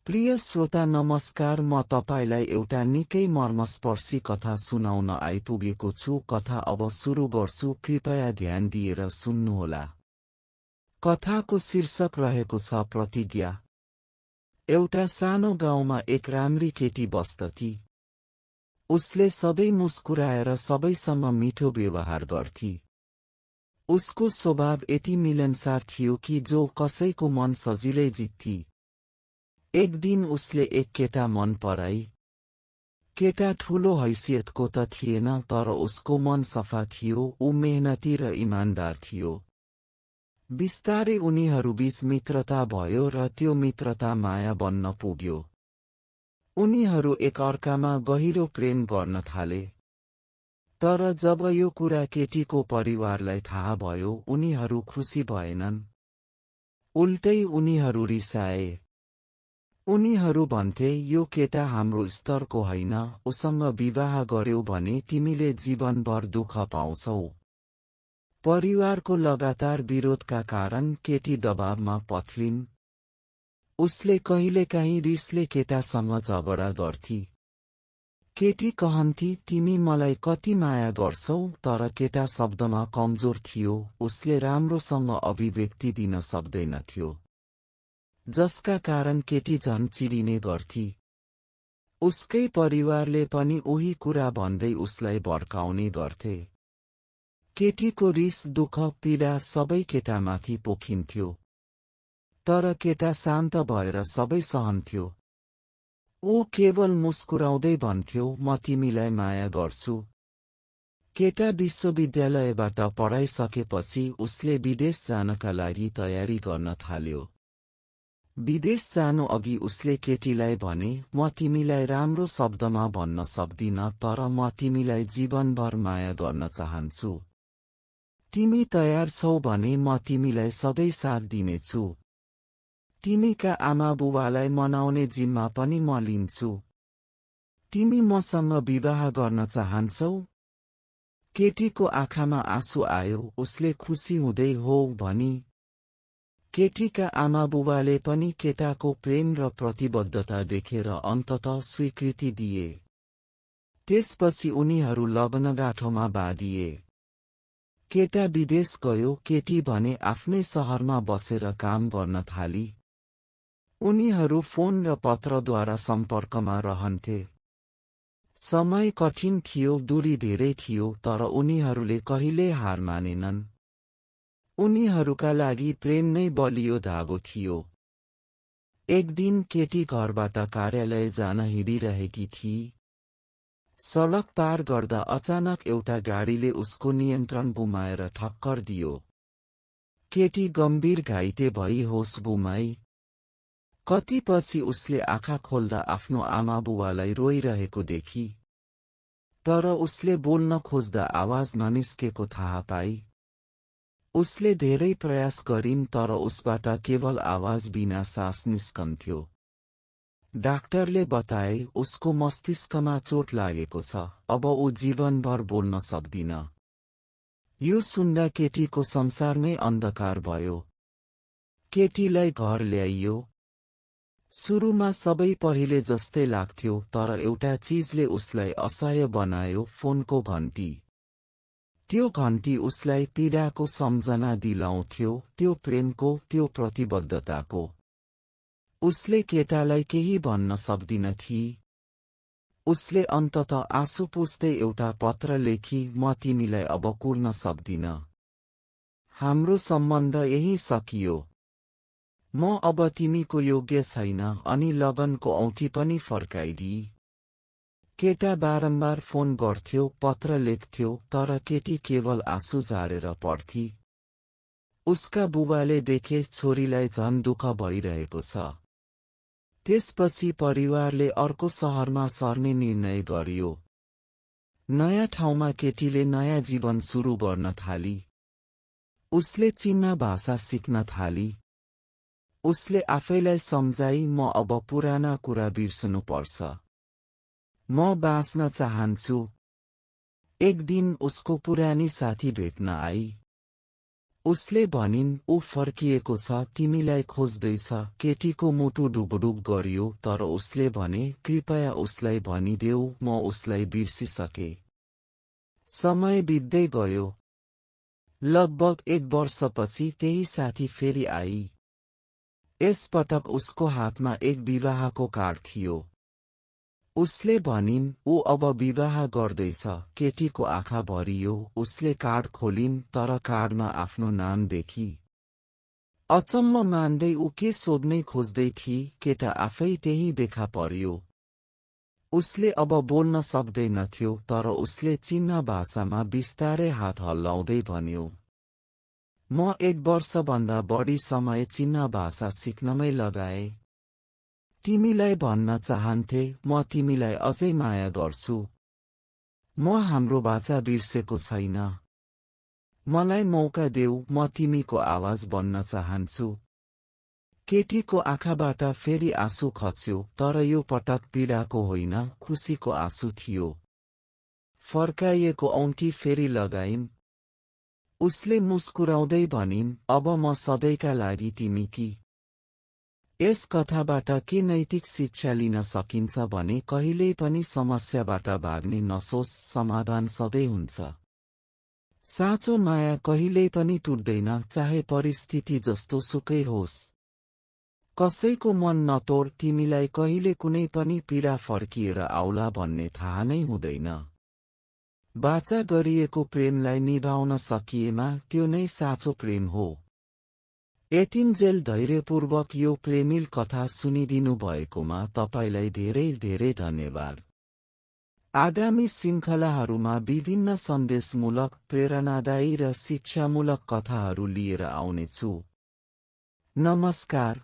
प्रिय श्रोता नमस्कार, म तपाईलाई एउटा निकै मर्मस्पर्शी कथा सुनाउन आइपुगेको छु। कथा अब सुरु गर्छु, कृपया ध्यान दिएर सुन्नुहोला। कथाको शीर्षक रहेको छ प्रतिज्ञा। एउटा सानो गाउँमा एक राम्री केटी बस्दथी। उसले सधैँ मुस्कुराएर सबैसँग मिठो व्यवहार गर्थी। उसको स्वभाव यति मिलनसार थियो कि जो कसैको मन सजिलै जित्थी। एक दिन उसले एक केटा मन पराई। केटा ठूलो हैसियतको त थिएन, तर उसको मन सफा थियो। ऊ मेहनती र इमानदार थियो। बिस्तारै उनीहरूबीच मित्रता भयो र त्यो मित्रता माया बन्न पुग्यो। उनीहरू एक अर्कामा गहिरो प्रेम गर्न थाले। तर जब यो कुरा केटीको परिवारलाई थाहा भयो, उनीहरू खुसी भएनन्। उल्टै उनीहरू रिसाए। उनीहरू भन्थे, यो केटा हाम्रो स्तरको होइन, उसँग विवाह गर्यौ भने तिमीले जीवनभर दुःख पाउँछौ। परिवारको लगातार विरोधका कारण केटी दबावमा पत्लिन्। उसले कहिलेकाहीँ रिसले केटासँग झगडा गर्थी। केटी कहन्थी, तिमी मलाई कति माया गर्छौ, तर केटा शब्दमा कमजोर थियो। उसले राम्रोसँग अभिव्यक्ति दिन सक्दैनथ्यो, जसका कारण केटी झन् चिडिने गर्थी। उसकै परिवारले पनि उही कुरा भन्दै उसलाई भड्काउने गर्थे। केटीको रिस, दुःख, पीडा सबै केटामाथि पोखिन्थ्यो। तर केटा शान्त भएर सबै सहन्थ्यो। ऊ केवल मुस्कुराउँदै भन्थ्यो, म तिमीलाई माया गर्छु। केटा विश्वविद्यालयबाट पढाइसकेपछि उसले विदेश जानका लागि तयारी गर्न थाल्यो। विदेश जानु अघि उसले केटीलाई भने, म तिमीलाई राम्रो शब्दमा भन्न सक्दिन, तर म तिमीलाई जीवनभर माया गर्न चाहन्छु। तिमी तयार छौ भने म तिमीलाई सधैँ साथ दिनेछु। तिमीका आमा बुबालाई मनाउने जिम्मा पनि म लिन्छु। तिमी मसँग विवाह गर्न चाहन्छौ? केटीको आँखामा आँसु आयो। उसले खुसी हुँदै हो भनी। केटीका आमा बुबाले पनि केटाको प्रेम र प्रतिबद्धता देखेर अन्ततः स्वीकृति दिए। त्यसपछि उनीहरू लगनगाँठोमा बाँधिए। केटा विदेश गयो, केटी भने आफ्नै शहरमा बसेर काम गर्न थाली। उनीहरू फोन र पत्रद्वारा सम्पर्कमा रहन्थे। समय कठिन थियो, दूरी धेरै थियो, तर उनीहरूले कहिल्यै हार मानेनन्। उनीहरूका लागि प्रेम नै बलियो धागो थियो। एक दिन केटी घरबाट कार्यालय जान हिँडिरहेकी थिई। सडक पार गर्दा अचानक एउटा गाडीले उसको नियन्त्रण गुमाएर ठक्कर दियो। केटी गम्भीर घाइते भई होस गुमाई। कतिपछि उसले आँखा खोल्दा आफ्नो आमा बुबालाई रोइरहेको देखी। तर उसले बोल्न खोज्दा आवाज ननिस्केको थाहा पाई। उसले धेरै प्रयास गरिन्, तर उसबाट केवल आवाज बिना सास निस्कन्थ्यो। डाक्टरले बताए, उसको मस्तिष्कमा चोट लागेको छ, अब ऊ जीवनभर बोल्न सक्दिन। यो सुन्दा केटीको संसार नै अन्धकार भयो। केटीलाई घर ल्याइयो। सुरुमा सबै पहिले जस्तै लाग्थ्यो, तर एउटा चीजले उसलाई असह्य बनायो, फोनको घन्टी। त्यो घन्टी उसलाई पीडाको सम्झना दिलाउँथ्यो, त्यो प्रेमको, त्यो प्रतिबद्धताको। उसले केटालाई केही भन्न सक्दिनथी। उसले अन्ततः आँसु पुस्दै एउटा पत्र लेखी, म तिमीलाई अब कुर्न सक्दिन। हाम्रो सम्बन्ध यही सकियो। म अब तिमीको योग्य छैन, अनि लगनको औँठी पनि फर्काइदिई। केटा बारम्बार फोन गर्थ्यो, पत्र लेख्थ्यो, तर केटी केवल आँसु झारेर पढ्थी। उसका बुबाले देखे छोरीलाई झन् दुःख भइरहेको छ। त्यसपछि परिवारले अर्को शहरमा सर्ने निर्णय गर्यो। नयाँ ठाउँमा केटीले नयाँ जीवन सुरु गर्न थाली। उसले चिन्ह भाषा सिक्न थाली। उसले आफैलाई सम्झाई, म अब पुराना कुरा बिर्सनुपर्छ। म बाँच्न चाहन्छु। एक दिन उसको पुरानी साथी भेट्न आई। उसले भनिन्, ऊ फर्किएको छ, तिमीलाई खोज्दैछ। केटीको मुटु डुबडुब गरियो, तर उसले भने, कृपया उसलाई भनिदेऊ, म उसलाई बिर्सिसके। समय बित्दै गयो। लगभग 1 वर्षपछि त्यही साथी फेरि आई। यसपटक उसको हातमा एक विवाहको कार्ड थियो। उसले भनिन्, ऊ अब विवाह गर्दैछ। केटीको आँखा भरियो। उसले कार्ड खोलिन्, तर कार्डमा आफ्नो नाम देखी। अचम्म मान्दै ऊ के सोध्नै खोज्दै थिई, केटा आफै त्यही देखा पर्यो। उसले अब बोल्न सक्दैनथ्यो, तर उसले चिन्ह भाषामा बिस्तारै हात हल्लाउँदै भन्यो, म 1 वर्षभन्दा बढी समय चिन्ह भाषा सिक्नमै लगाए। तिमीलाई भन्न चाहन्थे, म तिमीलाई अझै माया गर्छु। म हाम्रो बाचा बिर्सेको छैन। मलाई मौका देऊ, म तिमीको आवाज बन्न चाहन्छु। केटीको आँखाबाट फेरि आँसु खस्यो, तर यो पटक पीडाको होइन, खुसीको आँसु थियो। फर्काइएको औँठी फेरि लगाइन्। उसले मुस्कुराउँदै भनिन्, अब म सधैँका लागि तिमीकी। यस कथाबाट के नैतिक शिक्षा लिन सकिन्छ भने कहिल्यै पनि समस्याबाट भाग्ने नसोच, समाधान सधैँ हुन्छ। साँचो माया कहिल्यै पनि टुट्दैन, चाहे परिस्थिति जस्तो सुकै होस्। कसैको मन नतोड, तिमीलाई कहिले कुनै पनि पीडा फर्किएर आउला भन्ने थाहा नै हुँदैन। बाचा गरिएको प्रेमलाई निभाउन सकिएमा त्यो नै साँचो प्रेम हो। यतिन्जेल धैर्यपूर्वक यो प्रेमिल कथा सुनिदिनु भएकोमा तपाईलाई धेरै धेरै धन्यवाद। आगामी श्रृङ्खलाहरूमा विभिन्न सन्देशमूलक, प्रेरणादायी र शिक्षामूलक कथाहरू लिएर आउनेछु। नमस्कार।